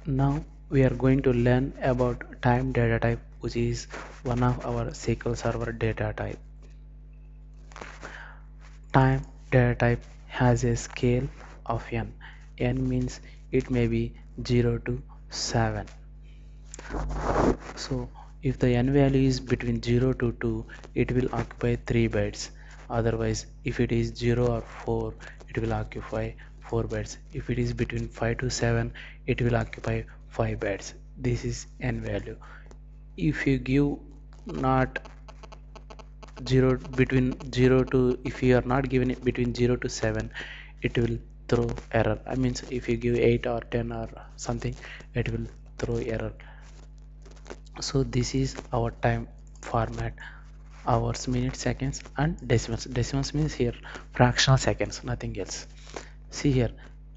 Now we are going to learn about time data type, which is one of our SQL Server data type. Time data type has a scale of n. N means it may be 0 to 7. So if the n value is between 0 to 2, it will occupy 3 bytes. Otherwise, if it is 0 or 4, it will occupy 4 bytes. If it is between 5 to 7, it will occupy 5 bytes. This is n value. If you give not 0 between 0 to, if you are not given it between 0 to 7, it will throw error. I mean, if you give 8 or 10 or something, it will throw error. So this is our time format: hours, minutes, seconds, and decimals. Decimals means here fractional seconds, nothing else. See here,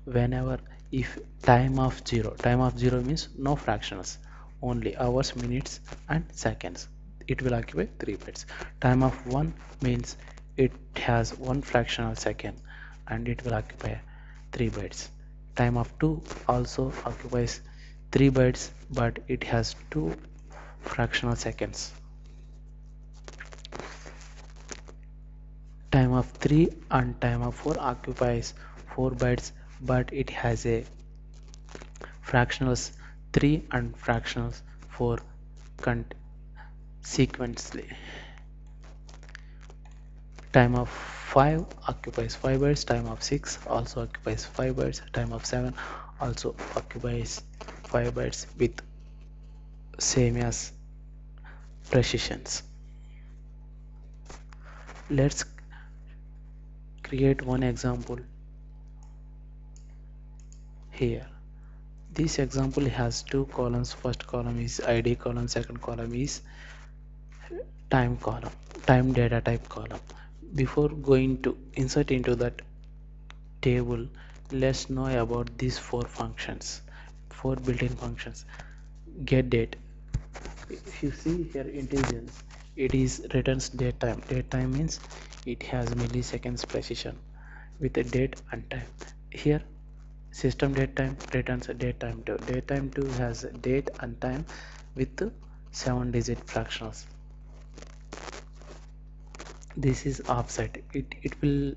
whenever, if time of 0 means no fractionals, only hours, minutes, and seconds. It will occupy 3 bytes. Time of 1 means it has one fractional second and it will occupy 3 bytes. Time of 2 also occupies 3 bytes, but it has 2 fractional seconds. Time of 3 and time of 4 occupies 4 bytes, but it has a fractionals 3 and fractionals 4 sequentially. Time of 5 occupies 5 bytes, time of 6 also occupies 5 bytes, time of 7 also occupies 5 bytes with same as precisions. Let's create one example here. This example has two columns. First column is ID column, second column is time data type column. Before going to insert into that table, let's know about these four built-in functions. Get date. If you see here intelligence, it is returns date time. Date time means it has milliseconds precision with a date and time. Here system date time returns a date time 2. Date time 2 has date and time with 7-digit fractionals. This is offset. It will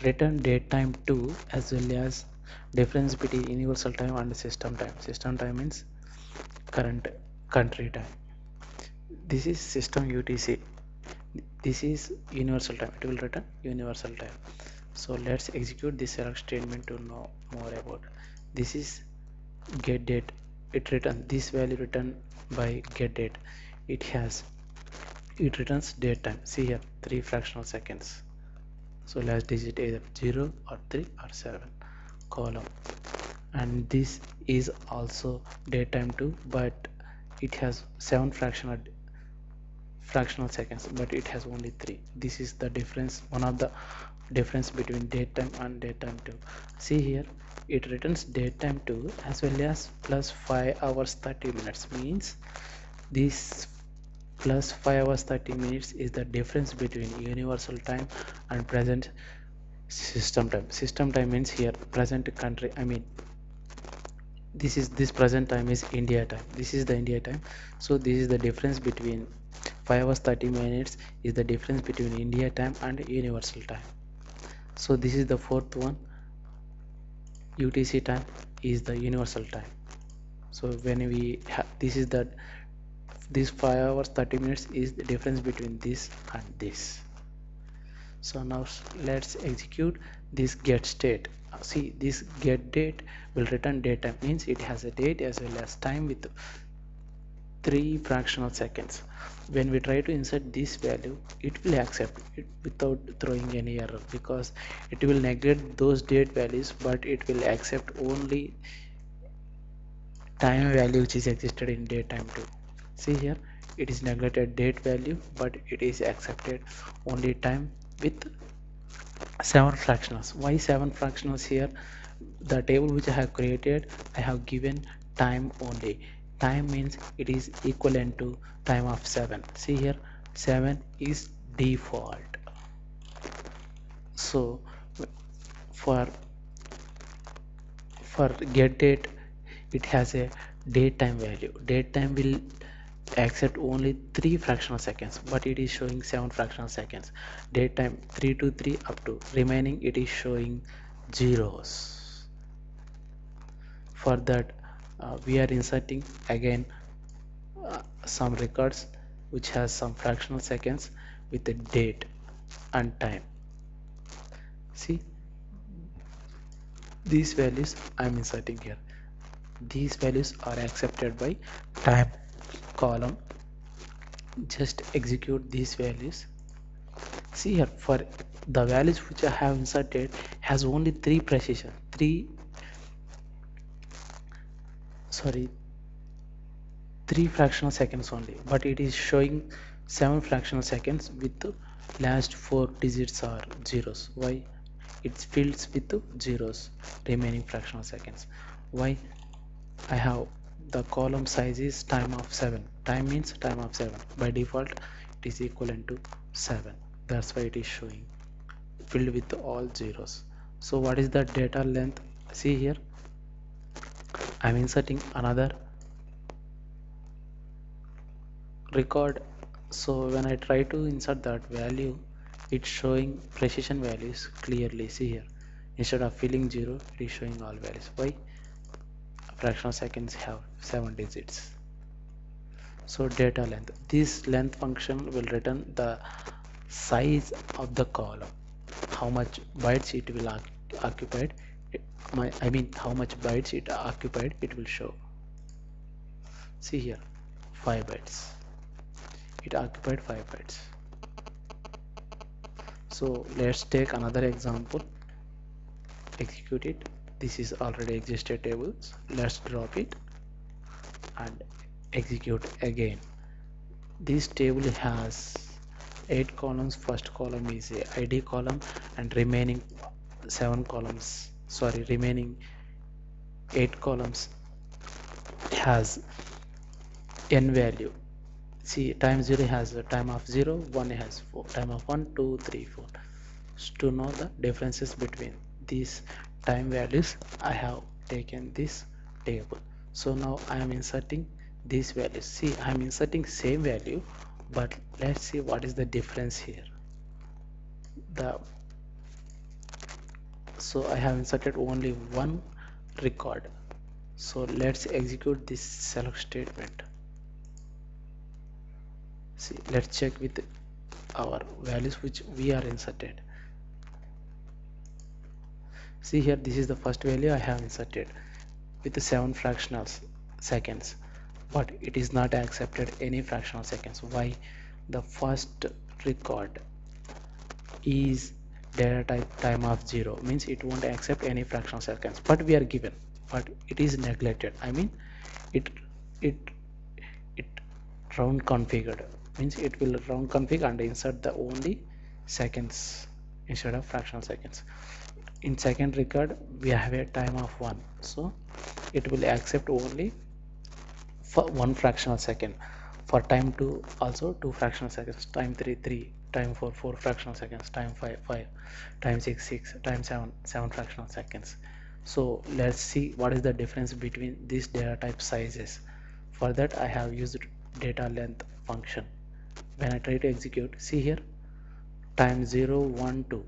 return date time 2 as well as difference between universal time and system time. System time means current country time. This is system UTC. This is universal time. It will return universal time. So let's execute this select statement to know more about. This is get date. It returns this value returned by get date. It returns date time. See here 3 fractional seconds. So last digit either 0 or 3 or 7 column. And this is also date time 2, but it has 7 fractional seconds, but it has only 3. This is the difference, one of the difference between date time and date time 2. See here, it returns date time 2 as well as plus 5 hours 30 minutes, means this plus 5 hours 30 minutes is the difference between universal time and present system time. System time means here present country, I mean this present time is India time. This is the India time. So this is the difference between 5 hours 30 minutes is the difference between India time and universal time. So this is the fourth one. UTC time is the universal time. So when we have this 5 hours 30 minutes is the difference between this and this. So now let's execute this get state. See, this get date will return date time, means it has a date as well as time with 3 fractional seconds. When we try to insert this value, it will accept it without throwing any error, because it will neglect those date values, but it will accept only time value which is existed in date time too. See here, it is neglected date value, but it is accepted only time with 7 fractionals. Why 7 fractionals here? The table which I have created, I have given time only. Time means it is equivalent to time of 7. See here, 7 is default. So for get date, it has a date time value. Date time will accept only 3 fractional seconds, but it is showing 7 fractional seconds. Date time 3 to 3 up to remaining, it is showing zeros. For that, we are inserting again some records which has some fractional seconds with the date and time. See, these values I'm inserting here. These values are accepted by time column. Just execute these values. See here, for the values which I have inserted has only three fractional seconds only, but it is showing 7 fractional seconds with the last 4 digits are zeros. Why? It fills with the zeros, remaining fractional seconds. Why? I have the column size is time of 7. Time means time of 7. By default, it is equivalent to 7. That's why it is showing filled with all zeros. So what is the data length? See here, I'm inserting another record. So when I try to insert that value, it's showing precision values clearly. See here, instead of filling 0, it is showing all values. Why? Fractional seconds have 7 digits. So data length, this length function will return the size of the column, how much bytes it will occupied. How much bytes it occupied, it will show. See here, 5 bytes. It occupied 5 bytes. So let's take another example. Execute it. This is already existed tables. Let's drop it and execute again. This table has 8 columns. First column is a ID column, and remaining 8 columns has n value. See, time 0 has a time of 0, 1 has 4, time of 1, 2, 3, 4. To know the differences between these time values, I have taken this table. So now I am inserting these values. See, I am inserting same value, but let's see what is the difference here. So I have inserted only one record. So let's execute this select statement. See, let's check with our values which we are inserted. See here, this is the first value I have inserted with the 7 fractional seconds, but it is not accepted any fractional seconds. Why? The first record is data type time of 0, means it won't accept any fractional seconds, but we are given, but it is neglected. It round configured, means it will round config and insert the only seconds instead of fractional seconds. In second record we have a time of 1, so it will accept only for 1 fractional second. For time 2 also 2 fractional seconds, time 3 3, time 4 4 fractional seconds, time 5 5, time 6 6, time 7 7 fractional seconds. So let's see what is the difference between these data type sizes. For that I have used data length function. When I try to execute, see here, time 0 1 2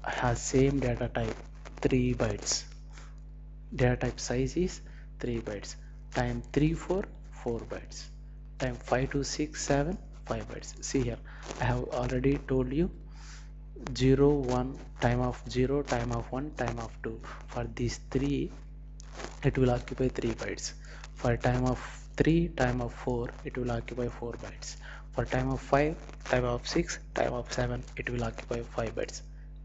has same data type 3 bytes. Data type size is 3 bytes. Time 3 4 4 bytes. Time 5 to 6 7 5 bytes. See here, I have already told you 0 1, time of 0, time of 1, time of 2. For these 3 it will occupy 3 bytes. For time of 3, time of 4, it will occupy 4 bytes. For time of 5, time of 6, time of 7, it will occupy 5 bytes.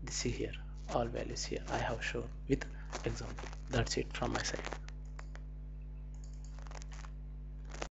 See here, all values here I have shown with example. That's it from my side.